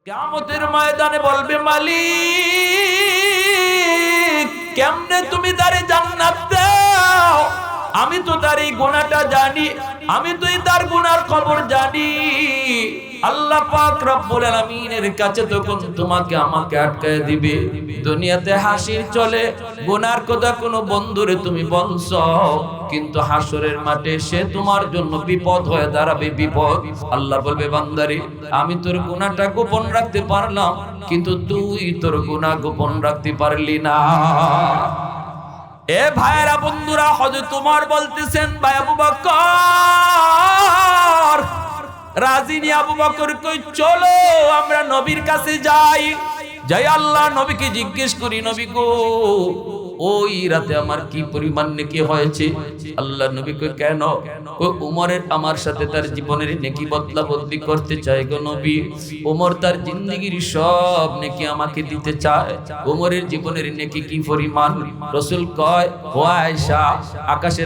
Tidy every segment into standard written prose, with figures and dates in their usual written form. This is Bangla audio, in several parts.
কিয়ামতের ময়দানে বলবে, মালিক কেমনে তুমি তারে জান্নাত দাও? আমি তো তার এই গুনাহটা জানি, আমি তো তার গুনার খবর জানি। আল্লাহ পাক রব্বুল আলামিনের কাছে তখন তোমাকে আমাকে আটকায় দিবে। দুনিয়াতে হাসির চলে, গুনার কথা কোনো বন্ধুরে তুমি বলছো, কিন্তু হাসরের মাঠে সে তোমার জন্য বিপদ হয়ে দাঁড়াবে, বিপদ। আল্লাহ বলবে, বান্দারে আমি তোর গুনাহটা গোপন রাখতে পারলাম, কিন্তু তুই তোর গুনাহ গোপন রাখতে পারলি না। এ ভাইরা বন্ধুরা, হযরত ওমর বলতেছেন, ভাই আবু বকর রাজিনী। আবু বকর কই, চলো আমরা নবীর কাছে যাই, যাই আল্লাহ নবীকে জিজ্ঞেস করি, নবী গো ওই রাতে আমার কি পরিমাণ নেকি হয়েছে? আল্লাহ নবী কই, কেন? ওমরের আমার সাথে তার জীবনের নেকি বদলা বদলি করতে চায় গো নবী। ওমর তার জিন্দেগির সব নেকি আমাকে দিতে চায়। ওমরের জীবনের নেকি কি পরিমাণ? রাসূল কয়, ও আয়েশা, আকাশে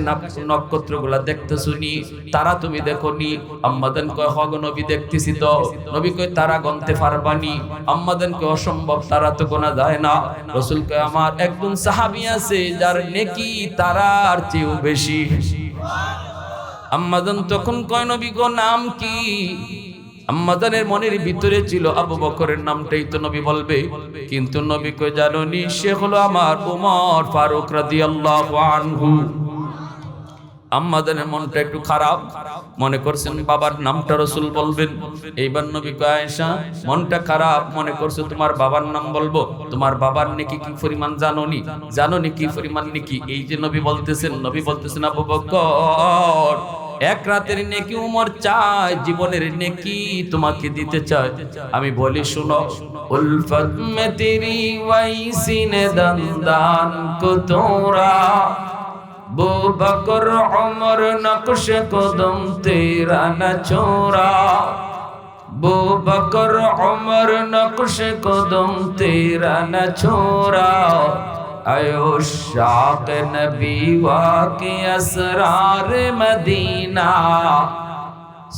নক্ষত্রগুলা দেখতে শুনি, তারা তুমি দেখোনি? আম্মাদান কয়, হ গো নবী দেখতেছি তো। নবী কয়, তারা গণতে পারবানি? আম্মাদান কয়, অসম্ভব, তারা তো গোনা যায় না। রাসূল কয়, আমার একজন সাহাবী আছে যার নেকি তারার চেয়েও বেশি। আম্মাজান তখন কয়, নবী গো নাম কি? আম্মাজানের মনের ভিতরে ছিল আবু বকরের নামটাই তো নবী বলবে, কিন্তু নবী কয়, জানোনি সে হলো আমার ওমর ফারুক রাদিয়াল্লাহু আনহু। আম্মাজানের মনটা একটু খারাপ, মনে করছেন বাবার নামটা রাসূল বলবেন। এইবার নবী কয়, আয়েশা মনটা খারাপ, মনে করছো তোমার বাবার নাম বলবো? তোমার বাবার নেকি কি পরিমাণ জানোনি? জানোনি কি পরিমাণ নেকি? এই যে নবী বলতেছেন, নবী বলতেছেন, আবু বকর এক রাতের নেকি উমর চায়, জীবনের নেকি তোমাকে দিতে চায়। আমি বলি শুনো, উলফত মে তেরি ওয়াইসিনে দন্দান কো তোরা, बो बकर उमर नक्श कदम तेरा न छोड़ा, बो बकर उमर नक्श कदम तेरा न छोड़ा, आयो शाक नबी वाके असरार मदीना,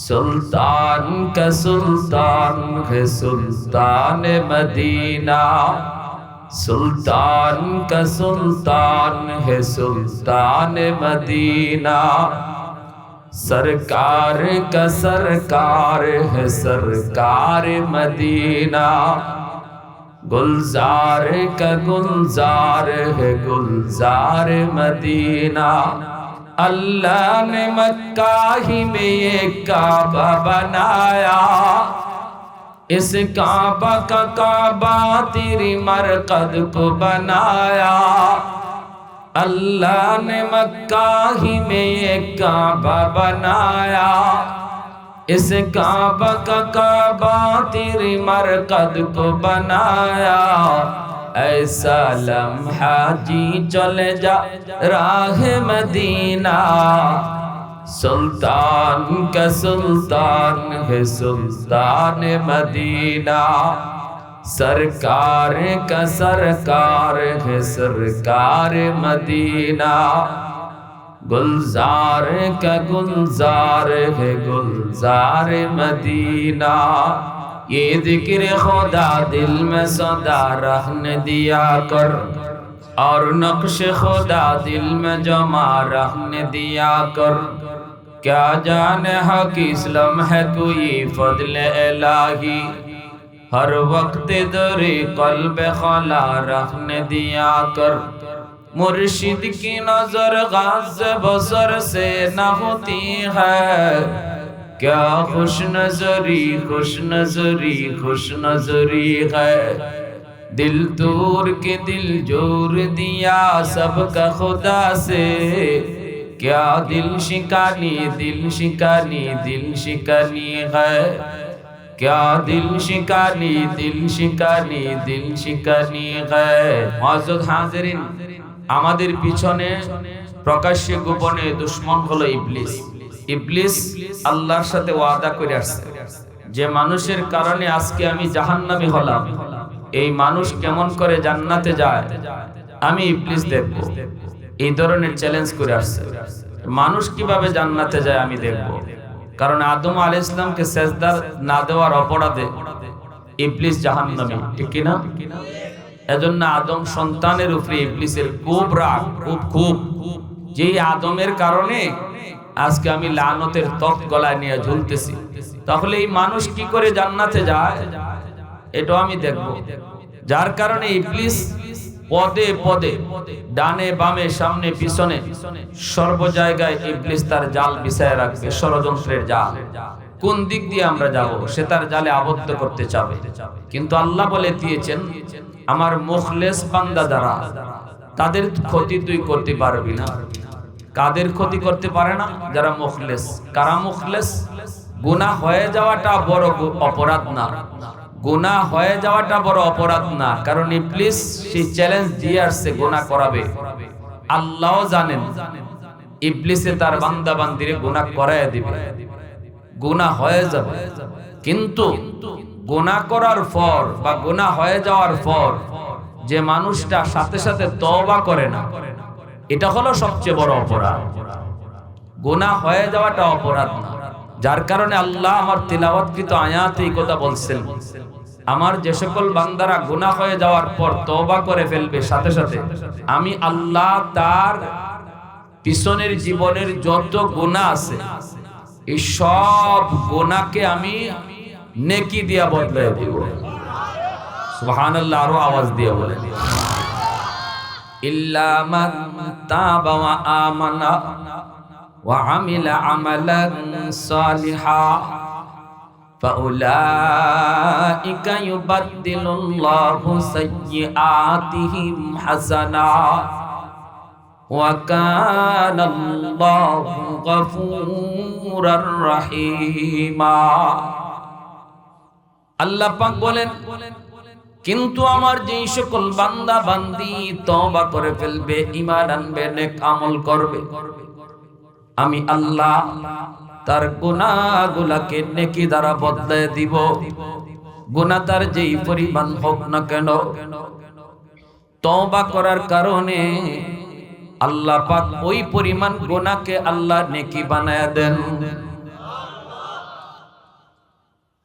सुल्तान का सुल्तान है सुल्तान मदीना, सुल्तान का सुल्तान है सुल्तान मदीना, सरकार का सरकार है सरकार मदीना, गुलजार का गुलजार है गुलजार मदीना। अल्लाह ने मक्का ही में ये काबा बनाया, इस काबा का काबा तेरी मरकद को बनाया, अल्लाह ने मक्का ही में ये काबा बनाया, इस काबा का काबा तेरी मरकद को बनाया, ऐसा लम्हा जी चले जा राह मदीना, सुल्तान का सुल्तान है सुल्तान मदीना, सरकार का सरकार है सरकार मदीना, गुलजार का गुलजार है गुलजार मदीना। ये जिक्र खुदा दिल में सदा रहने दिया कर, और नक्श खुदा दिल में जमा रहने दिया कर, क्या जाने हक इस्लाम है कोई फजल इलाही, हर वक्त दरे कल्ब खला रखने दिया कर, मुर्शिद की नजर गाज़ बसर से न होती है, क्या खुश नजरी खुश नजरी खुश नजरी है, दिल तोड़ के दिल जोड़ दिया सबका खुदा से, क्या दिल शिकानी दिल शिकानी दिल शिकानी है, क्या दिल शिकानी दिल शिकानी दिल शिकानी है। मुआज्जज हाजिরিন, আমাদের পিছনে প্রকাশ্যে গোপনে দুশমন হলো ইবলিস। ইবলিস আল্লাহর সাথে ওয়াদা করে আসছে যে মানুষের কারণে আজকে আমি জাহান্নামী হলাম, এই মানুষ কেমন করে জান্নাতে যায় আমি ইবলিস দেখব। এই ধরনের চ্যালেঞ্জ করে আসছে, মানুষ কিভাবে জান্নাতে যায় আমি দেখব। কারণ আদম আলাইহিস সালামকে সেজদা না দেওয়ার অপরাধে ইবলিস জাহান্নামী, ঠিক কি না? এজন্য আদম সন্তানের উপরে ইবলিসের খুব রাগ, খুব যেই আদমের কারণে আজকে আমি লানতের তপ গলায় নিয়ে ঝুলতেছি। তাহলে এই মানুষ কি করে জান্নাতে যায় এটাও আমি দেখব। যার কারণে ইবলিস পদে পদে ডানে বামে সামনে পিছনে সর্ব জায়গায় ইবলিস তার জাল বিছায় রাখবে, ষড়যন্ত্রের জাল। কোন দিক দিয়ে আমরা যাব সে তার জালে আবদ্ধ করতে চাবে। কিন্তু আল্লাহ বলে দিয়েছেন আমার মুখলেস বান্দা যারা, তাদের ক্ষতি তুই করতে পারবি না। কাদের ক্ষতি করতে পারে না? যারা মুখলেস। কারা মুখলেস? গুনাহ হয়ে যাওয়াটা বড় অপরাধ না, গুনাহ হয়ে যাওয়াটা বড় অপরাধ না। কারণ ইবলিস সেই চ্যালেঞ্জ দিয়ে আসছে গুনাহ করাবে। আল্লাহও জানেন ইবলিসে তার বান্দা বান্দিরে গুনাহ করায় দিবে, গুনাহ হয়ে যাবে। কিন্তু গুনাহ করার পর বা গুনাহ হয়ে যাওয়ার পর যে মানুষটা সাথে সাথে তওবা করে না, এটা হলো সবচেয়ে বড় অপরাধ। গুনাহ হয়ে যাওয়াটা অপরাধ না। যার কারণে আল্লাহ আমার তিলাওয়াতকৃত আয়াতে এই কথা বলছেন, আমার যে সকল বান্দারা গুনাহ হয়ে যাওয়ার পর তওবা করে ফেলবে সাথে সাথে, আমি আল্লাহ তার পিছনের জীবনের যত গুনাহ আছে এই সব গুনাহকে আমি নেকি দিয়া বদলে দেব। সুবহানাল্লাহ, আরো আওয়াজ দিয়ে বলেন ইল্লা মান তাবা ওয়া আমানা ওয়া আমিলা আমালান সালিহা ফাউলাইকা ইউবাদদিলুল্লাহু সাইয়্যাতিহিম হাসানাত ওয়া কানাল্লাহু গফুরার রহিমা। আল্লাহ পাক বলেন কিন্তু আমার যেই সকল বান্দা বান্দি তওবা করে ফেলবে, ঈমান আনবে, নেক আমল করবে, আমি আল্লাহ তার গুনাহগুলোকে নেকি দ্বারা বদলে দিব। গুনাহ তার যেই পরিমাণ হোক না কেন, তওবা করার কারণে আল্লাহ পাক ওই পরিমাণ গুনাহকে আল্লাহ নেকি বানায়া দেন।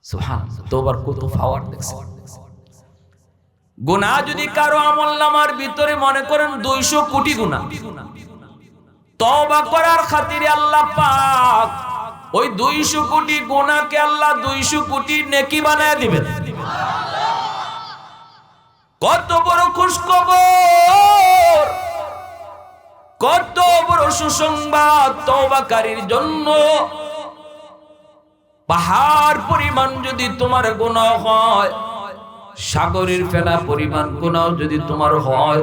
সুবহানাল্লাহ, তওবার কত পাওয়ার দেখছেন। গুনাহ যদি কারো আমলনামার ভিতরে মনে করেন 200 কোটি গুনাহ, তওবা করার খাতিরে আল্লাহ পাক ওই 200 কোটি গুনাহকে আল্লাহ 200 কোটি নেকি বানায়া দিবেন। কত বড় খুশখবর, কত বড় সুসংবাদ তওবাকারীর জন্য। পাহাড় পরিমাণ যদি তোমার গুনাহ হয়, সাগরের ফেনা পরিমাণ গুনাহ যদি তোমার হয়,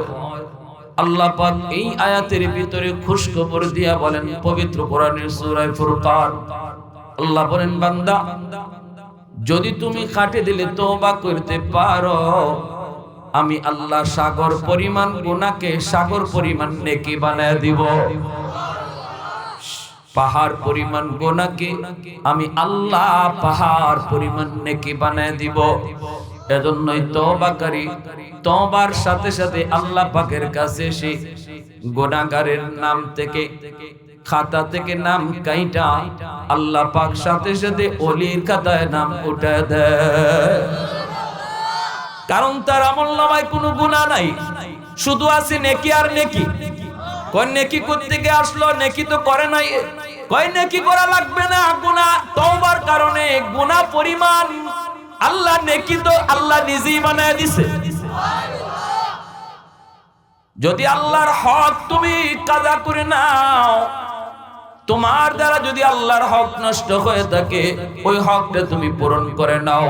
আল্লাহ পাক এই আয়াতের ভিতরে খুশখবর দিয়া বলেন পবিত্র কোরআনের সূরা ফুরকান, আল্লাহ বলেন বান্দা যদি তুমি কাটে দিলে তওবা করতে পারো, আমি আল্লাহ সাগর পরিমাণ গুনাহকে সাগর পরিমাণ নেকি বানায় দিব। পাহাড় পরিমাণ গুনাহকে আমি আল্লাহ পাহাড় পরিমাণ নেকি বানায় দিব। এজন্যই তওবাকারী তওবার সাথে সাথে আল্লাহ পাকের কাছে এসে গুনাহগারের নাম থেকে, খাতা থেকে নাম কাইটা আল্লাহ পাক সাথে সাথে ওলির খাতায় নাম উঠায় দেয়। কারণ তার আমলনামায় কোনো গুনাহ নাই, শুধু আছে নেকি আর নেকি। কোন নেকি করতে গিয়ে আসলো, নেকি তো করে নাই। কয় নেকি করা লাগবে না, গুনাহ তওবার কারণে গুনাহ পরিমাণ আল্লাহ নেকি তো আল্লাহ নিজেই বানায় দিছে। যদি আল্লাহর হক তুমি কাজা করে নাও, তোমার দ্বারা যদি আল্লাহর হক নষ্ট হয়ে থাকে, ওই হকটা তুমি পূরণ করে নাও।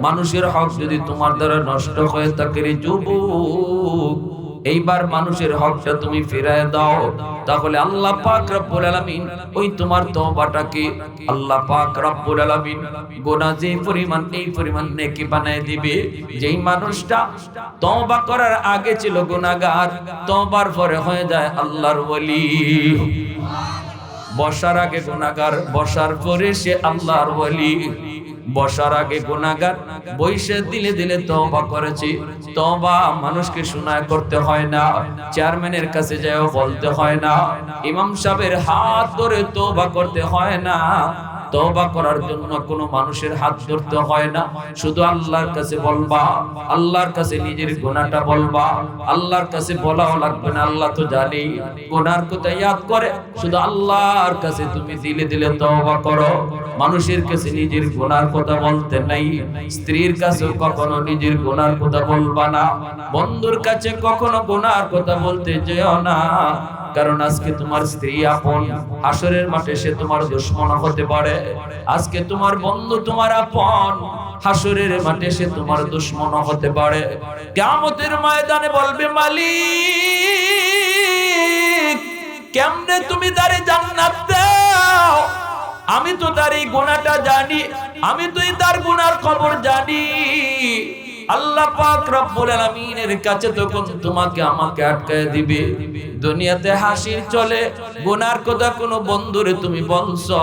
মানুষের হক যদি তোমার দ্বারা নষ্ট হয়ে থাকে রে যুবক, এইবার মানুষের হকটা তুমি ফিরায় দাও, তাহলে আল্লাহ পাক রব্বুল আলামিন ওই তোমার তওবাটাকে আল্লাহ পাক রব্বুল আলামিন গুনাহ যে পরিমাণ এই পরিমাণ নেকি বানায় দিবে। যেই মানুষটা তওবা করার আগে ছিল গুনাহগার, তওবার পরে হয়ে যায় আল্লাহর ওলি। বসার আগে গুনাহগার, বসার পরে সে আল্লাহর ওলি। বসার আগে গুনাহগার, বইসে দিলে দিলে তওবা করেছি। তওবা মানুষকে শোনায় করতে হয় না, চেয়ারম্যানের কাছে যাও বলতে হয় না, ইমাম সাহেবের হাত ধরে তওবা করতে হয় না। তওবা করার জন্য কোনো মানুষের হাত ধরতে হয় না, শুধু আল্লাহর কাছে বলবা, আল্লাহর কাছে নিজের গুনাহটা বলবা, আল্লাহর কাছে বলাও লাগবে না, আল্লাহ তো জানে। গুনার কথা ইয়াদ করে শুধু আল্লাহর কাছে তুমি দিলে দিলে তওবা করো। মানুষের কাছে নিজের গুনার কথা বলতে নাই, স্ত্রীর কাছে কখনো নিজের গুনার কথা বলবা না, বন্ধুর কাছে কখনো গুনার কথা বলতে যেও না। কারণ আজকে তোমার স্ত্রী আপন, হাসরের মাঠে সে তোমার দুশমন হতে পারে। আজকে তোমার বন্ধু তোমার আপন, হাসরের মাঠে সে তোমার দুশমন হতে পারে। কিয়ামতের ময়দানে বলবে, মালিক কেমনে তুমি তারে জান্নাত দাও? আমি তো তার এই গুনাহটা জানি, আমি তো তার গুনার খবর জানি। আল্লাহ পাক রব্বুল আলামিনের কাছে তখন তোমাকে আমাকে আটকায় দিবে। দুনিয়াতে হাসির চলে, গুনার কথা কোনো বন্ধুরে তুমি বলছো,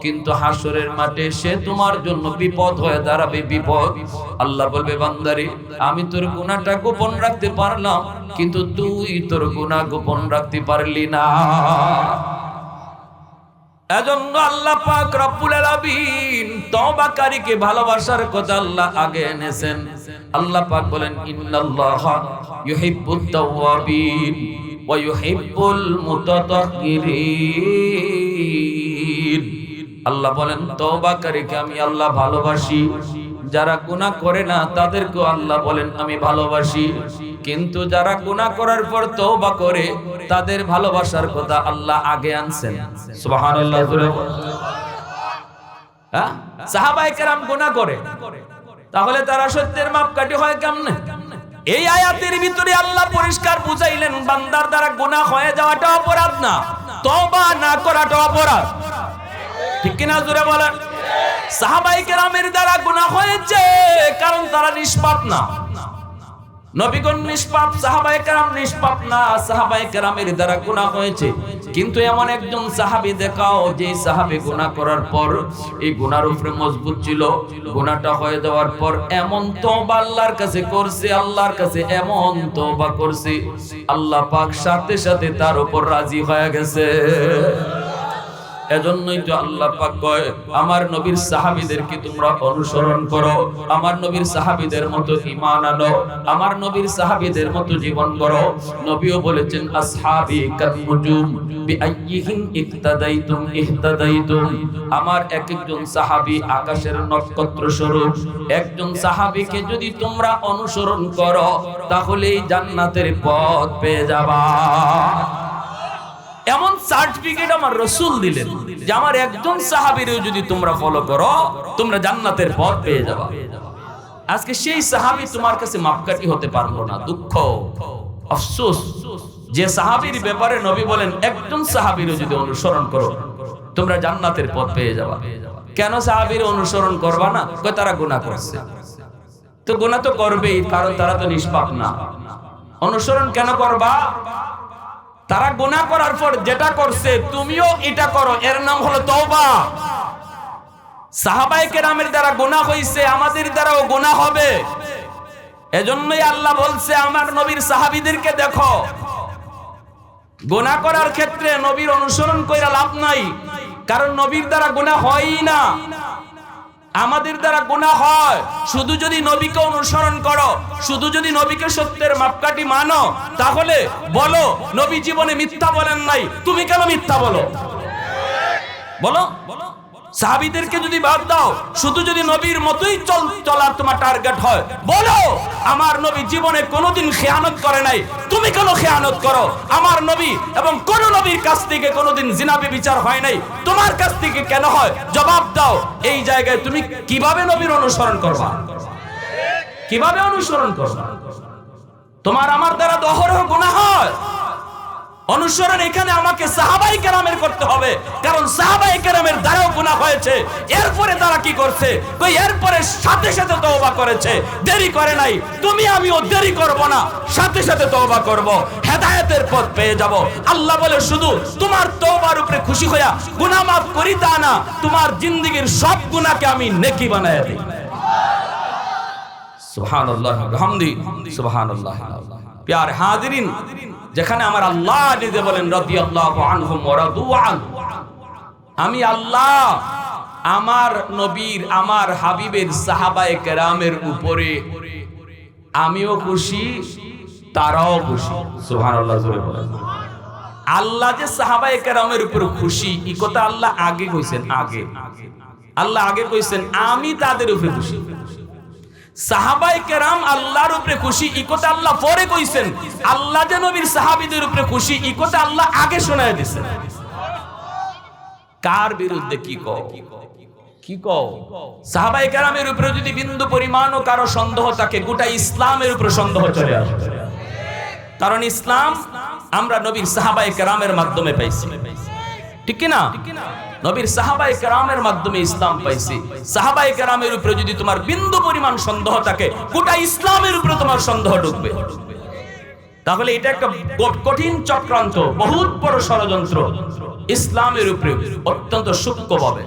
কিন্তু হাসরের মাঠে সে তোমার জন্য বিপদ হয়ে দাঁড়াবে, বিপদ। আল্লাহ বলবে, বান্দারে আমি তোর গুনাহটা গোপন রাখতে পারলাম, কিন্তু তুই তোর গুনাহ গোপন রাখতে পারলি না। এজন্য আল্লাহ পাক রব্বুল আলামিন তওবাকারীকে ভালোবাসার কথা আল্লাহ আগে এনেছেন। আল্লাহ পাক বলেন, ইন্নাল্লাহা ইউহিব্বুত তাওয়াবিন ওয়া ইউহিব্বুল মুতাতাহহিরিন। আল্লাহ বলেন তওবাকারীকে আমি আল্লাহ ভালোবাসি, যারা গুনাহ করে না তাদেরকে আল্লাহ বলেন আমি ভালোবাসি। কিন্তু যারা গুনাহ করার পর তওবা করে তাদের ভালোবাসার কথা আল্লাহ আগে আনছেন। সুবহানাল্লাহ। হ্যাঁ, সাহাবায়ে কেরাম গুনাহ করে, তাহলে তারা সত্যের মাপকাঠি হয় কেমনে? এই আয়াতের ভিতরে আল্লাহ পরিষ্কার বুঝাইলেন, বান্দার দ্বারা গুনাহ হয়ে যাওয়াটা অপরাধ না, তওবা না করাটা অপরাধ। ঠিক কিনা জোরে বলেন? সাহাবায়ে কেরামের দ্বারা গুনাহ হয়েছে কারণ তারা নিষ্পাপ না। নবীগণ নিষ্পাপ, সাহাবায়ে কেরাম নিষ্পাপ না। সাহাবায়ে কেরামের দ্বারা গুনাহ হয়েছে, কিন্তু এমন একজন সাহাবী দেখাও যে সাহাবী গুনাহ করার পর এই গুনার উপরে মজবুত ছিল, গুনাহটা হয়ে যাওয়ার পর এমন তওবা আল্লাহর কাছে করছে, আল্লাহর কাছে এমন তওবা করছে, আল্লাহ পাক সাথে সাথে তার উপর রাজি হয়ে গেছে। এজন্যই তো আল্লাহ পাক কয়, আমার নবীর সাহাবীদেরকে তোমরা অনুসরণ করো, আমার নবীর সাহাবীদের মতো ঈমান আনো, আমার নবীর সাহাবীদের মতো জীবন করো। নবীও বলেছেন, আসহাবী কান্নুজুম বিআইয়িহিম ইক্তাদাইতুম ইহতাদাইতুম। আমার এক একজন সাহাবী আকাশের নক্ষত্র স্বরূপ, একজন সাহাবীকে যদি তোমরা অনুসরণ করো তাহলেই জান্নাতের পথ পেয়ে যাবা। এমন সার্টিফিকেট আমার রাসূল দিলেন যে আমার একজন সাহাবীরও যদি তোমরা ফলো করো তোমরা জান্নাতের পথ পেয়ে যাবে। আজকে সেই সাহাবী তোমার কাছে মাপকাঠি হতে পারলো না, দুঃখ আফসোস। যে সাহাবীর ব্যাপারে নবী বলেন একজন সাহাবীরও যদি অনুসরণ করো তোমরা জান্নাতের পথ পেয়ে যাবে। কেন সাহাবীর অনুসরণ করবা না? কয় তারা গুনাহ করছে। তো গুনাহ তো করবেই, কারণ তারা তো নিষ্পাপ না। অনুসরণ কেন করবা? তারা গুনাহ করার পর যেটা করছে তুমিও এটা করো, এর নাম হলো তওবা। সাহাবায়ে কেরামের দ্বারা গুনাহ হইছে, আমাদের দ্বারাও গুনাহ হবে। এজন্যই আল্লাহ বলছে, আমার নবীর সাহাবীদেরকে দেখো, গুনাহ করার ক্ষেত্রে নবীর অনুসরণ কইরা লাভ নাই, কারণ নবীর দ্বারা গুনাহ হয়ই না। আমাদের দ্বারা গুনাহ হয়। শুধু যদি নবীকে অনুসরণ করো, শুধু যদি নবীকে সত্যের মাপকাঠি মানো, তাহলে বলো নবী জীবনে মিথ্যা বলেন নাই, তুমি কেন মিথ্যা বলো? বলো। সাহাবীদেরকে যদি বাদ দাও, শুধু যদি নবীর মতোই চলার তোমার টার্গেট হয়, বলো আমার নবী জীবনে কোনোদিন খেয়ানত করে নাই, তুমি কেন খেয়ানত করো? আমার নবী এবং কোন নবীর কাছ থেকে কোনোদিন জিনা বিচার হয় নাই, তোমার কাছ থেকে কেন হয়? জবাব দাও। এই জায়গায় তুমি কিভাবে নবীর অনুসরণ করবা? কিভাবে অনুসরণ করবা? তোমার আমার দ্বারা অহরহ গুনাহ হয়। অনুসরণ এখানে আমাকে সাহাবায়ে কেরামের করতে হবে, কারণ সাহাবায়ে কেরামের দ্বারাও গুনাহ হয়েছে। এরপরে তারা কি করছে? কই এরপরে সাথে সাথে তওবা করেছে, দেরি করে নাই। তুমি আমিও দেরি করব না, সাথে সাথে তওবা করব, হেদায়েতের পথ পেয়ে যাব। আল্লাহ বলে শুধু তোমার তওবার উপরে খুশি হইয়া গুনাহ মাফ করি তা না, তোমার জিন্দেগীর সব গুনাহকে আমি নেকি বানায়া দেই। সুবহানাল্লাহ বিহামদি, সুবহানাল্লাহ। প্যার হাজিরিন, যেখানে আমার আল্লাহ নিজে বলেন রাদিয়াল্লাহু আনহুম ওয়া রাদু আন, আমি আল্লাহ আমার নবীর, আমার হাবিবের সাহাবায়ে কেরামের উপরে আমিও খুশি, তারাও খুশি। সুবহানাল্লাহ জোরে বলেন। আল্লাহ যে সাহাবায়ে কেরামের উপর খুশি, এই কথা আল্লাহ আগে কইছেন। আল্লাহ আগে কইছেন আমি তাদের উপরে খুশি। সাহাবায়ে কেরাম আল্লাহর উপরে খুশি, এই কথা আল্লাহ পরে কইছেন। আল্লাহ যে নবীর সাহাবীদের উপরে খুশি, এই কথা আল্লাহ আগে শোনায় দিয়েছেন। কার বিরুদ্ধে কি কও? সাহাবায়ে কেরামের উপরে যদি বিন্দু পরিমাণও কারো সন্দেহ থাকে, গোটা ইসলামের উপরে সন্দেহ চলে আসবে। কারণ ইসলাম আমরা নবীর সাহাবায়ে কেরামের মাধ্যমে পাইছি, ঠিক কি না? নবীর সাহাবায়ে কেরামের মাধ্যমে ইসলাম পাইছি। সাহাবায়ে কেরামের উপরে যদি তোমার বিন্দু পরিমাণ সন্দেহ থাকে, গোটা ইসলামের উপরে তোমার সন্দেহ ঢুকবে। তাহলে এটা একটা কঠিন চক্রান্ত, বহুত বড় ষড়যন্ত্র ইসলামের উপরে, অত্যন্ত সূক্ষ্মভাবে।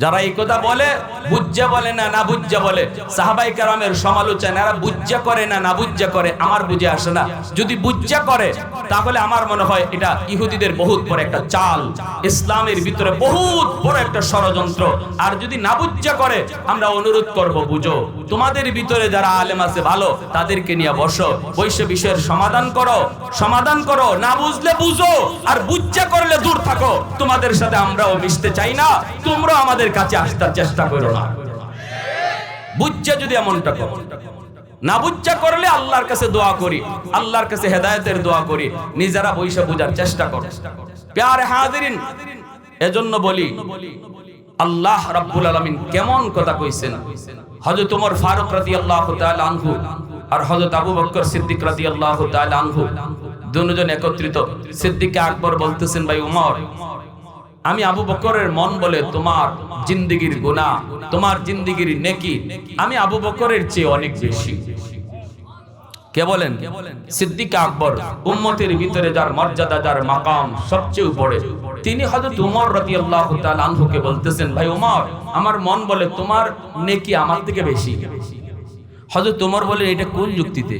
যারা এই কথা বলে, বুজ্জা বলে না, না বুজ্জা বলে, সাহাবায়ে কেরামের সমালোচনা এরা বুজ্জা করে না, না বুজ্জা করে, আমার বুঝে আসে না। যদি বুজ্জা করে তাহলে আমার মনে হয় এটা ইহুদিদের বহুত বড় একটা চাল, ইসলামের ভিতরে বহুত বড় একটা ষড়যন্ত্র। আর যদি না বুজ্জা করে, আমরা অনুরোধ করব, বুঝো, তোমাদের ভিতরে যারা আলেম আছে ভালো, তাদেরকে নিয়ে বসো, বৈশ্য বিষয়ের সমাধান করো। না বুঝলে বুঝো, আর বুজ্জা করলে দূর থাকো। তোমাদের সাথে আমরাও মিশতে চাই না, তোমরা আমাদের কাছে আসতে চেষ্টা করো না। বুজ্জা যদি এমনটা করো, না বুজ্জা করলে আল্লাহর কাছে দোয়া করি, আল্লাহর কাছে হেদায়েতের দোয়া করি, নিজেরা বৈশা বুঝার চেষ্টা করো। প্যারে হাজিরিন, এজন্য বলি, আল্লাহ রাব্বুল আলামিন কেমন কথা কইছেন। হযরত ওমর ফারুক রাদিয়াল্লাহু তাআলা আনহু আর হযরত আবু বকর সিদ্দিক রাদিয়াল্লাহু তাআলা আনহু দুজন একত্রিত। সিদ্দিক আকবর বলতেছেন, ভাই ওমর, আমি আবু বকরের মন বলে তোমার জিন্দেগির গুনাহ, তোমার জিন্দেগির নেকি আমি আবু বকরের চেয়ে অনেক বেশি। কে বলেন? সিদ্দিক আকবর, উম্মতের ভিতরে যার মর্যাদা, যার মাকাম সবচেয়ে উপরে, তিনি হযরত ওমর রাদিয়াল্লাহু তাআলা আনহুকে বলতেছেন, ভাই ওমর, আমার মন বলে তোমার নেকি আমার থেকে বেশি। হযরত ওমর বলেন, এটা কোন যুক্তিতে?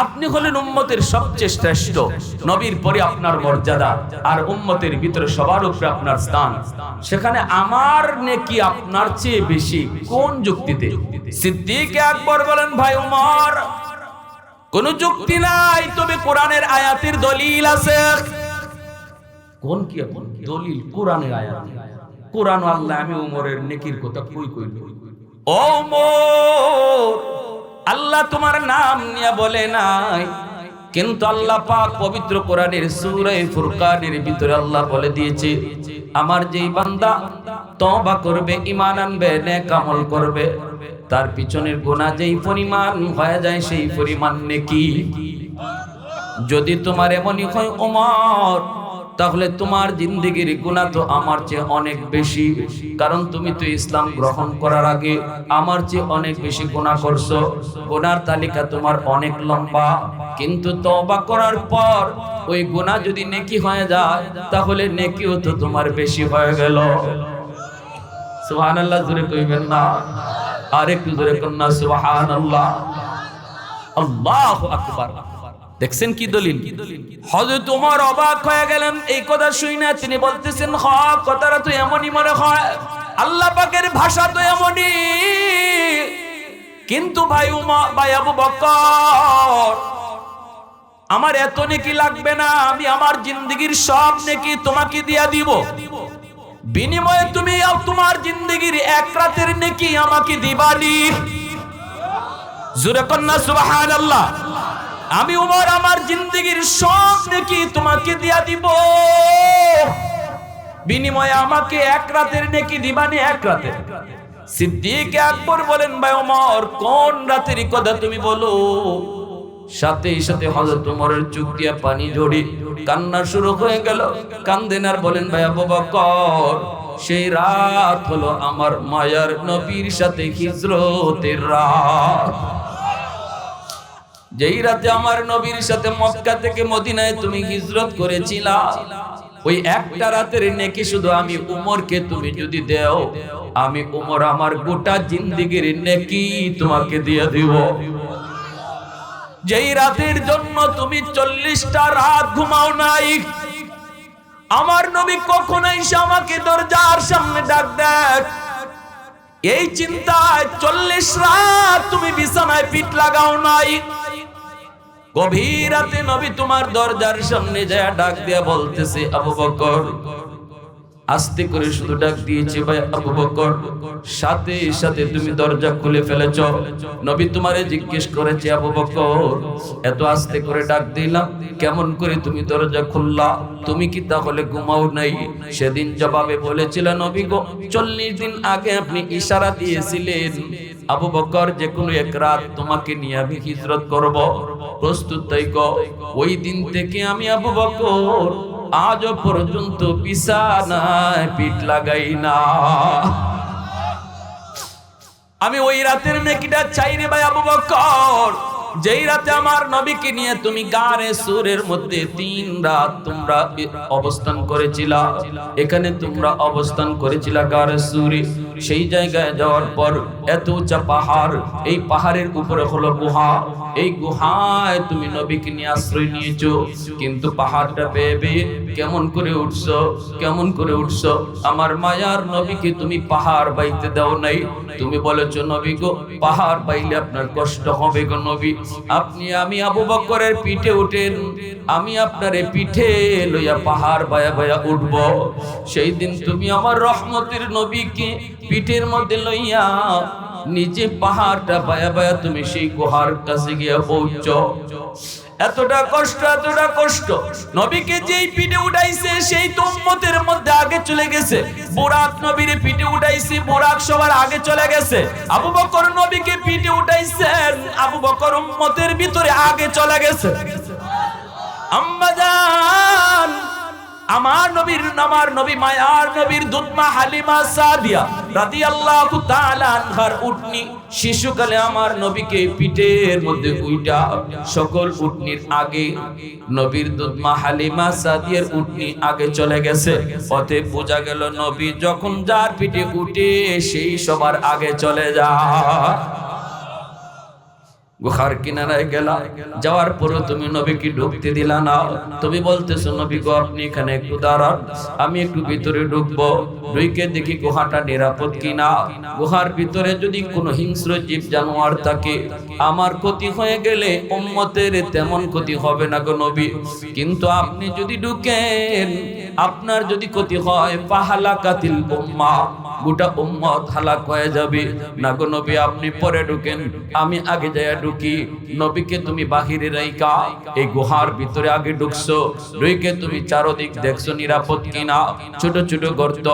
আপনি হলেন উম্মতের সবচেয়ে শ্রেষ্ঠ, নবীর পরে আপনার মর্যাদা, আর উম্মতের ভিতরে সবার উপরে আপনার স্থান, সেখানে আমার নেকি আপনার চেয়ে বেশি কোন যুক্তিতে? সিদ্দিক আকবর বলেন, ভাই ওমর, কোন যুক্তি নাই, তবে কোরআনের আয়াতের দলিল আছে। কোন কি দলিল? কোরআনের আয়াত। কোরআন আল্লাহ আমি ওমরের নেকির কথা কই ও ওমর, আল্লাহ তোমার নাম নিয়ে বলে নাই, কিন্তু আল্লাহ পাক পবিত্র কোরআনের সূরা ফুরকানের ভিতরে আল্লাহ বলে দিয়েছে, আমার যেই বান্দা তওবা করবে, ঈমান আনবে, নেক আমল করবে, তার পিছনের গুনাহ যেই পরিমাণ হয়ে যায় সেই পরিমাণ নেকি। যদি তোমার এমনই হয় ওমর, তাহলে তোমার জিন্দেগির গুনাহ তো আমার চেয়ে অনেক বেশি, কারণ তুমি তো ইসলাম গ্রহণ করার আগে আমার চেয়ে অনেক বেশি গুনাহ করছো, গুনার তালিকা তোমার অনেক লম্বা, কিন্তু তওবা করার পর ওই গুনাহ যদি নেকি হয়ে যায়, তাহলে নেকিও তো তোমার বেশি হয়ে গেল। সুবহানাল্লাহ জোরে কইবেন না? আর একটু জোরে কোন না সুবহানাল্লাহ। আল্লাহু আকবার। দেখছেন কি দলিল? হযরত ওমর অবাক হয়ে গেলেন এই কথা শুনে। তিনি বলতেছেন, হক কথাটা তো এমনই মনে হয়, আল্লাহ পাকের ভাষা তো এমনই, কিন্তু ভাই ওমর, ভাই আবু বকর, আমার এত নেকি লাগবে না, আমি আমার জিন্দেগির সব নেকি তোমাকে দিয়া দিব, বিনিময়ে তুমি তোমার জিন্দেগির এক রাতের নেকি আমাকে দিবানি। জোরে কন্না সুবহানাল্লাহ। আমি ওমর আমার জিন্দেগির সব নেকি তোমাকে দিয়া দিব, বিনিময়ে আমাকে এক রাতের নেকি দিবানি, এক রাতে। সিদ্দিক আকবর বলেন, ভাই ওমর, কোন রাতের কথা তুমি বলো? সাথে সাথে হযরত ওমরের চোখ দিয়ে পানি ঝরে কান্না শুরু হয়ে গেল। কান্দেন আর বলেন, ভাই আবু বকর, সেই রাত হলো আমার মায়ার নবীর সাথে হিজরতের রাত। যেই রাতে আমার নবীর সাথে মক্কা থেকে মদিনায় তুমি হিজরত করেছিলা, ওই একটা রাতের নেকি শুধু আমি উমরকে তুমি যদি দেও, আমি উমর আমার গোটা জিন্দেগির নেকি তোমাকে দিয়ে দিব। যেই রাতের জন্য তুমি 40টা রাত ঘুমাও নাই, আমার নবী কখন এসে আমাকে দরজার সামনে ডাক দেয়, এই চিন্তায় 40 রাত তুমি বিছানায় পিঠ লাগাও নাই। গভীর রাতে নবী তোমার দরজার সামনে যায় ডাক দিয়া বলতেছে, আবু বকর। আস্তে করে শুধু ডাক দিয়েছে, ভাই আবু বকর। সাথে সাথে তুমি দরজা খুলে ফেলেছ। নবী তোমারে জিজ্ঞেস করেছে, আবু বকর এত আস্তে করে ডাক দিলাম, কেমন করে তুমি দরজা খুললা? তুমি কি তাহলে ঘুমাও নাই? সেদিন জবাবে বলেছিল, নবী গো 40 দিন আগে আপনি ইশারা দিয়েছিলেন, আবু বকর যে কোনো এক রাত তোমাকে নিয়ে আমি হিজরত করব, প্রস্তুত থাকো। ওই দিন থেকে আমি আবু বকর আজও পর্যন্ত বিছানায় পিঠ লাগাই না। আমি ওই রাতের নেকিটা চাই রে ভাই আবু বকর, যেই রাতে আমার নবীকে নিয়ে তুমি গারে সুরের মধ্যে 3 রাত তোমরা অবস্থান করেছিলা। এখানে তোমরা অবস্থান করেছিলা গারে সুরে। সেই জায়গায় যাওয়ার পর এত উঁচা পাহাড়, এই পাহাড়ের উপরে হলো গুহা। এই গুহায় তুমি নবীকে নিয়ে আশ্রয় নিয়েছো, কিন্তু পাহাড়টা পেয়ে কেমন করে উঠছো, কেমন করে উঠছো? আমার মায়ার নবীকে তুমি পাহাড় বাইতে দাও নাই। তুমি বলেছো, নবী গো পাহাড় বাইলে আপনার কষ্ট হবে গো নবী, আপনি আমি আবু বকরের পিঠে উঠেন, আমি আপনার পিঠে লইয়া পাহাড় বায়া বায়া উঠব। সেই দিন তুমি আমার রহমতের নবীকে পিঠের মধ্যে লইয়া নিজে পাহাড়টা বায়া বায়া তুমি সেই গুহার কাছে গিয়ে পৌঁছ। এতটা কষ্ট, এতটা কষ্ট। নবীকে যেই পিঠে উঠাইছে সেই তো উম্মতের মধ্যে আগে চলে গেছে। বুরাক নবীর পিঠে উঠাইছে, বুরাক সবার আগে চলে গেছে। আবু বকর নবীকে পিঠে উঠাইছেন, আবু বকর উম্মতের ভিতরে আগে চলে গেছে। আম্মা জান, আমার নবী মায়ার নবীর দুধমা হালিমা সাদিয়া রাদিয়াল্লাহু তাআলা আনহার উটনি শিশুকালে আমার নবীকে পিঠের মধ্যে উইটা সকল উটনির আগে নবীর দুধমা হালিমা সাদিয়ার উটনি আগে চলে গেছে। পথে বোঝা গেল নবী যখন যার পিঠে উঠে সেই সবার আগে চলে যায়। গুহার কিনারায় গেলা, যাওয়ার পরে তুমি নবীকে ঢুকতে দিলা না। তুমি বলতেছো, নবী গো আপনি এখানে একটু দাঁড়ান, আমি একটু ভিতরে ঢুকবো, ঢুকে দেখি গুহাটা নিরাপদ কিনা। গুহার ভিতরে যদি কোনো হিংস্র জীব জানোয়ার থাকে, আমার ক্ষতি হয়ে গেলে উম্মতের তেমন ক্ষতি হবে না গো নবী, কিন্তু আপনি যদি ঢুকেন আপনার যদি ক্ষতি হয় ফাহালাকাতিল উম্মাহ, গোটা উম্মত হালাক হয়ে যাবে না গো নবী, আপনি পরে ঢুকেন, আমি আগে যাইয়া ঢুকি। নবীকে তুমি বাহিরে রাইকা এই গুহার ভিতরে আগে ঢুকছো, ঢুকে তুমি চারদিক দেখছো নিরাপদ কিনা। ছোট ছোট গর্ত,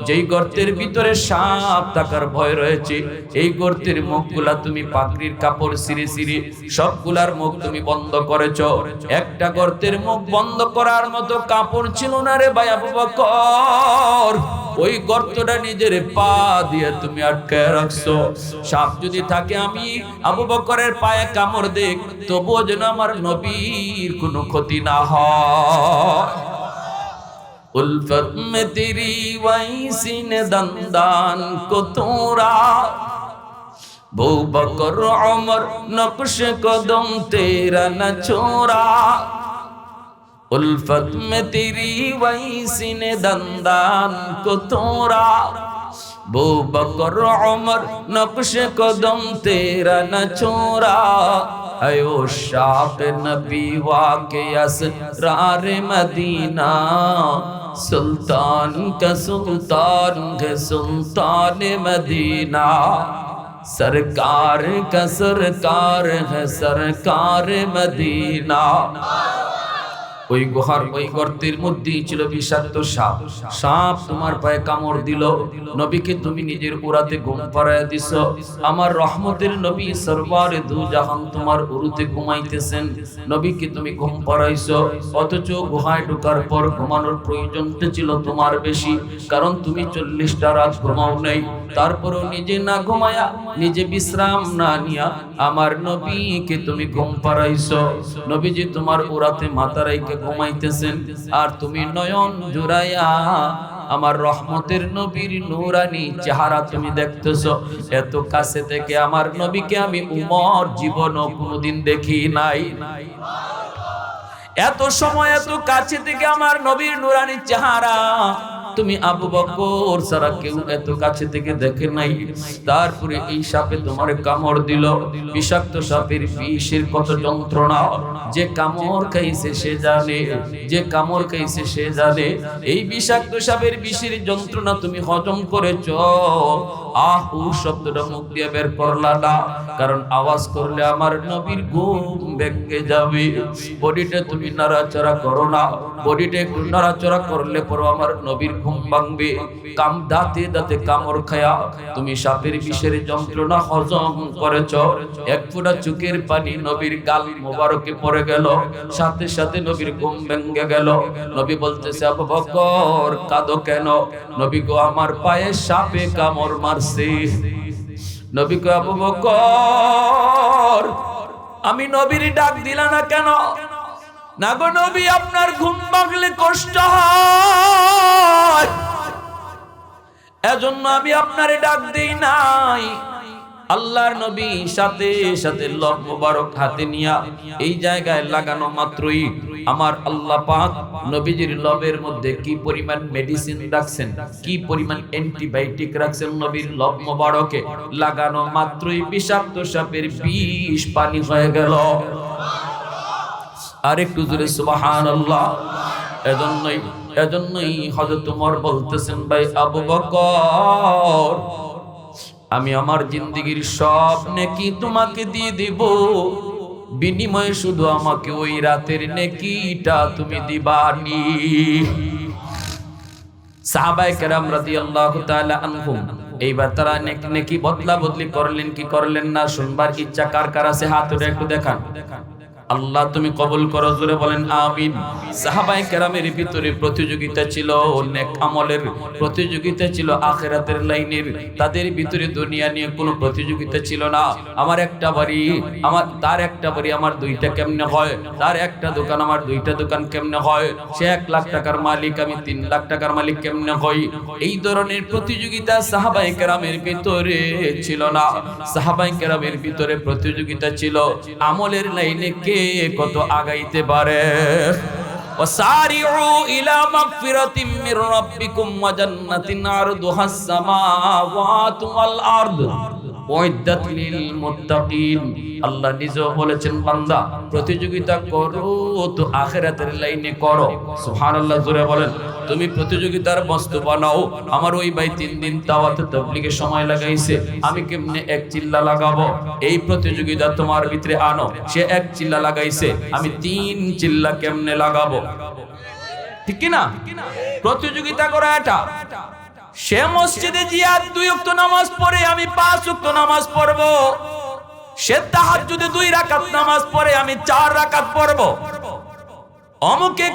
যেই গর্তের ভিতরে সাপ থাকার ভয় রয়েছে, এই গর্তের মুখগুলা তুমি পাগড়ির কাপড় ছিঁড়ে ছিঁড়ে সবগুলার মুখ তুমি বন্ধ করেছো। একটা গর্তের মুখ বন্ধ করার মতো কাপড় ছিল না রে ভাই আবু বকর, ওই গর্তটা নিজের পা দিয়ে তুমি আটকায় রাখছো। সাপ যদি থাকে আমি আবু বকরের পায়ে কামড় দেখ, তবুও যেন আমার নবীর কোনো ক্ষতি না হয়। উলফত মে তেরি ওয়াইসিনে দন্দান কো তোরা, বু বকর উমর নকশ কদম তেরা না ছোরা। उल्फत में तेरी वैसी ने दंदान को तोड़ा, बू बकर उमर नक्श कदम तेरा न छोड़ा। अयो शाक नबी वाके असरार मदीना, सुल्तान का सुल्तान है सुल्तान मदीना, सरकार का सरकार है सरकार मदीना। ওই গুহার ওই গর্তের মধ্যেই ছিল বিষাক্ত সাপ। সাপ তোমার পায়ে কামড় দিল, নবীকে তুমি নিজের উরাতে ঘুম পাড়ায় দিছো। আমার রহমতের নবী সরওয়ারে দু জাহান তোমার উরুতে ঘুমাইতেছেন, নবীকে তুমি ঘুম পাড়াইছো। অথচ গুহায় ঢোকার পর ঘুমানোর প্রয়োজনটা ছিল তোমার বেশি, কারণ তুমি 40টা রাত ঘুমাও নাই। তারপরেও নিজে না ঘুমায়া, নিজে বিশ্রাম না নিয়া আমার নবীকে তুমি ঘুম পাড়াইছো। নবীজি তোমার উরাতে মাথা রাইকে ঘুমাইতেছেন, আর তুমি নয়ন জুড়াইয়া আমার রহমতের নবীর নূরানি চেহারা তুমি দেখতেছো। এত কাছে থেকে আমার নবীকে আমি উমর জীবনও কোনোদিন দেখি নাই। এত সময় এত কাছে থেকে আমার নবীর নুরানি চেহারা তুমি আবু বকর ছাড়া কেউ এত কাছে থেকে দেখে নাই। তারপরে এই সাপে তোমার কামড় দিল, বিষাক্ত সাপের বিষের কত যন্ত্রণা, যে কামড় খাইছে সে জানে, যে কামড় খাইছে সে জানে। এই বিষাক্ত সাপের বিষের যন্ত্রণা তুমি হজম করেছ, আহু শব্দটা মুখ দিয়ে বের করলা না, কারণ আওয়াজ করলে আমার নবীর ঘুম ভেঙে যাবে। বডিটা তুমি নাড়াচাড়া করো না, বডিটা একটু নাড়াচাড়া করলে পরে আমার নবীর ঘুম ভাঙবে। কাম দাঁতে দাঁতে কামড় খায়া তুমি সাপের বিষের যন্ত্রণা হজম করেছ। এক ফোঁটা চোখের পানি নবীর গাল মোবারকে পড়ে গেল, সাথে সাথে নবীর ঘুম ভেঙে গেল। নবী বলতেছে, আবু বকর কাঁদো কেন? নবী গো, আমার পায়ে সাপে কামড় মারছে। নবী গো, আবু বকর আমি নবীর ডাক দিলা না কেন? না গো নবী, আপনার ঘুম ভাঙলে কষ্ট হয়, এজন্য আমি আপনারে ডাক দেই নাই। আল্লাহর নবী সাথে সাথে লব মোবারক হাতে নিয়া এই জায়গায় লাগানো মাত্রই আমার আল্লাহ পাক নবীজির লবের মধ্যে কি পরিমাণ মেডিসিন রাখছেন, কি পরিমাণ অ্যান্টিবায়োটিক রাখছেন নবীর লব মোবারকে লাগানো মাত্রই বিষাক্ত সাপের বিষ পানি হয়ে গেল। আর একটু জোরে সুবহানাল্লাহ। এজন্যই হযরত ওমর বলতেছেন, ভাই আবু বকর আমি আমার জিন্দেগীর সব নেকি তোমাকে দিয়ে দিব, বিনিময়ে শুধু আমাকে ওই রাতের নেকিটা তুমি দিবানি। সাহাবায়ে কেরাম রাদিয়াল্লাহু তাআলা আনহুম এইবার তারা নেকি বদলা বদলি করলেন কি করলেন না, শুনবার ইচ্ছা কার কার আছে হাত উঠে একটু দেখান। আল্লাহ তুমি কবুল করো, জোরে বলেন আমিন। সাহাবায়ে কেরামের ভিতরে প্রতিযোগিতা ছিল, নেক আমলের প্রতিযোগিতা ছিল, আখিরাতের লাইনের। তাদের ভিতরে দুনিয়া নিয়ে কোনো প্রতিযোগিতা ছিল না। আমার একটা বাড়ি, তার একটা বাড়ি আমার দুইটা কেমনে হয়, তার একটা দোকান আমার দুইটা দোকান কেমনে হয়, সে 1 লাখ টাকার মালিক আমি 3 লাখ টাকার মালিক কেমনে হই। এই ধরনের প্রতিযোগিতা সাহাবায়ে কেরামের ভিতরে ছিল না। সাহাবায়ে কেরামের ভিতরে প্রতিযোগিতা ছিল আমলের লাইনে কে কত আগাইতে পারে। ওয়াসারিউ ইলা মাগফিরাতিম মির রাব্বিকুম ওয়া জান্নাতিন আরদুহাস সামাওয়াতু ওয়াল আরদ উইদ্দাত লিল মুত্তাকিন। আল্লাহ নিজে বলেছেন, বান্দা প্রতিযোগিতা করো তো আখিরাতের লাইনে করো। সুবহানাল্লাহ, জোরে বলেন। তুমি প্রতিযোগিতার বস্তু বানাও। আমার ওই ভাই 3 দিন দাওয়াত তাবলীগে সময় লাগাইছে, আমি কেমনে 1 চিল্লা লাগাবো? এই প্রতিযোগিতা তোমার ভিতরে আনো। সে 1 চিল্লা লাগাইছে, আমি 3 চিল্লা কেমনে লাগাবো? ঠিক কি না? প্রতিযোগিতা করা এটা। সে মসজিদে জিয়াদ 2 ওয়াক্ত নামাজ পড়ে, আমি 5 ওয়াক্ত নামাজ পড়ব। সে তাহাজ্জুদে 2 রাকাত নামাজ পড়ে, আমি 4 রাকাত পড়ব। অমুকে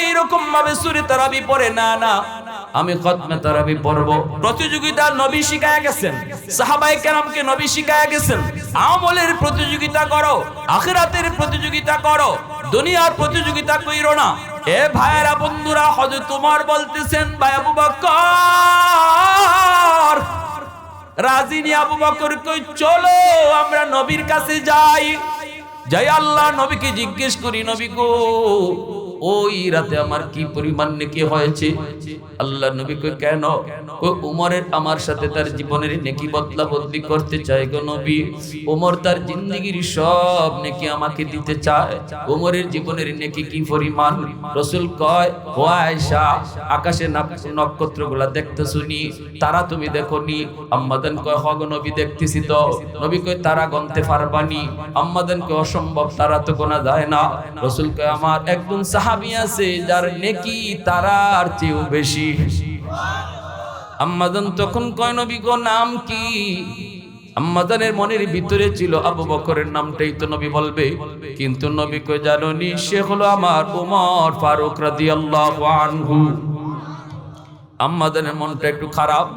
এরকম ভাবে সূরা তারাবি পড়ে, না না আমি খতমে তারাবি পড়ব। প্রতিযোগিতা নবী শিখায়া গেছেন, সাহাবায়ে কেরামকে নবী শিখায়া গেছেন। আমলের প্রতিযোগিতা করো, আখিরাতের প্রতিযোগিতা করো, দুনিয়ার প্রতিযোগিতা কইরো না। এ ভাইরা বন্ধুরা, হযরত ওমর বলতেছেন, ভাই আবু বকর রাজি নি? আবু বকর কই, চলো আমরা নবীর কাছে যাই, আল্লাহ নবীকে জিজ্ঞেস করি, নবী গো ওই রাতে আমার কি পরিমাণ নেকি হয়েছে? আল্লাহ নবী কই, কেন? কই ওমরের আমার সাথে তার জীবনের নেকি বদলা বদলি করতে চায় গো নবী। ওমর তার জিন্দেগীর সব নেকি আমাকে দিতে চায়। ওমরের জীবনের নেকি কি পরিমাণ? রাসূল কয়, ও আয়েশা আকাশে নক্ষত্রগুলা দেখতে শুনি, তারা তুমি দেখোনি? আম্মাদান কয়, হ গো নবী দেখতেছি তো। নবী কয়, তারা গনতে পারবানি? আম্মাদান কয়, অসম্ভব, তারা তো গোনা যায় না। রাসূল কয়, আমার একজন সাহাবী আছে যার নেকি তারার চেয়েও বেশি। আম্মাজান তখন কয়, নবী গো নাম কি? আম্মাজানের মনের ভিতরে ছিল আবু বকরের নামটাই তো নবী বলবে, কিন্তু নবী কয়, জানোনি সে হলো আমার ওমর ফারুক রাদিয়াল্লাহু আনহু। আম্মাজানের মনটা একটু খারাপ,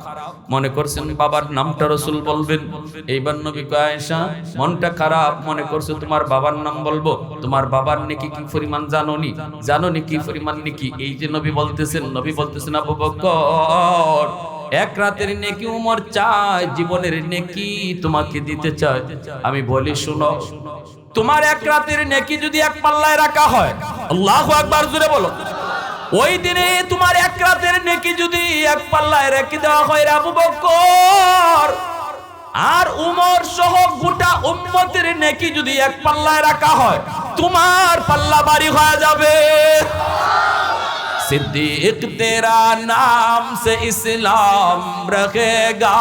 মনে করছেন বাবার নামটা রাসূল বলবেন। এইবার নবী কয়, আয়েশা মনটা খারাপ, মনে করছো তোমার বাবার নাম বলবো? তোমার বাবার নেকি কি পরিমাণ জানোনি কি পরিমাণ নেকি? এই যে নবী বলতেছেন আবু বকর এক রাতের নেকি উমর চায়, জীবনের নেকি তোমাকে দিতে চায়। আমি বলি শুনো, তোমার এক রাতের নেকি যদি এক পাল্লায় রাখা হয়, আল্লাহু আকবার জোরে বলো, ওই দিনে তোমার এক রাতের নেকি যদি এক পাল্লায় রেখে দেওয়া হয় আবু বকর আর উমর সহ গোটা উম্মতের নেকি যদি এক পাল্লায় রাখা হয়, তোমার পাল্লা ভারী হয়ে যাবে। सिद्दीक तेरा नाम से इस्लाम रखेगा,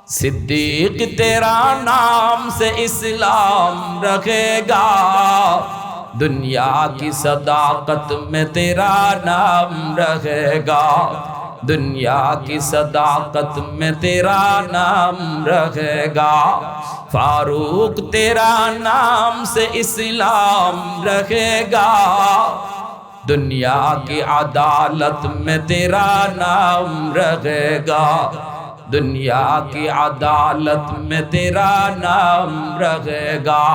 सिद्दीक तेरा नाम से इस्लाम रखेगा, दुनिया की सदाकत में तेरा नाम रहेगा, दुनिया की सदाकत में तेरा नाम रहेगा, फारूक तेरा नाम से इस्लाम रखेगा, दुनिया की अदालत में तेरा नाम रहेगा, दुनिया की अदालत में तेरा नाम रहेगा,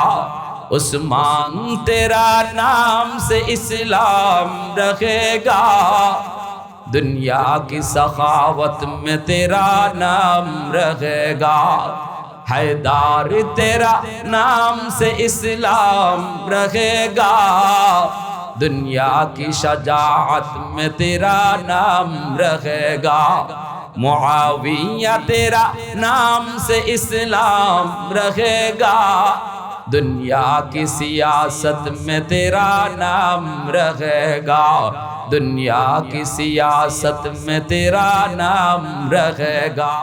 उस्मान तेरा नाम से इस्लाम रखेगा, दुनिया की सखावत में तेरा नाम रहेगा, हैदर तेरा नाम से इस्लाम रहेगा, दुनिया की शजाअत में तेरा नाम रहेगा, मुआविया तेरा नाम से इस्लाम रहेगा, दुनिया की सियासत में तेरा नाम रहेगा, दुनिया की सियासत में तेरा नाम रहेगा।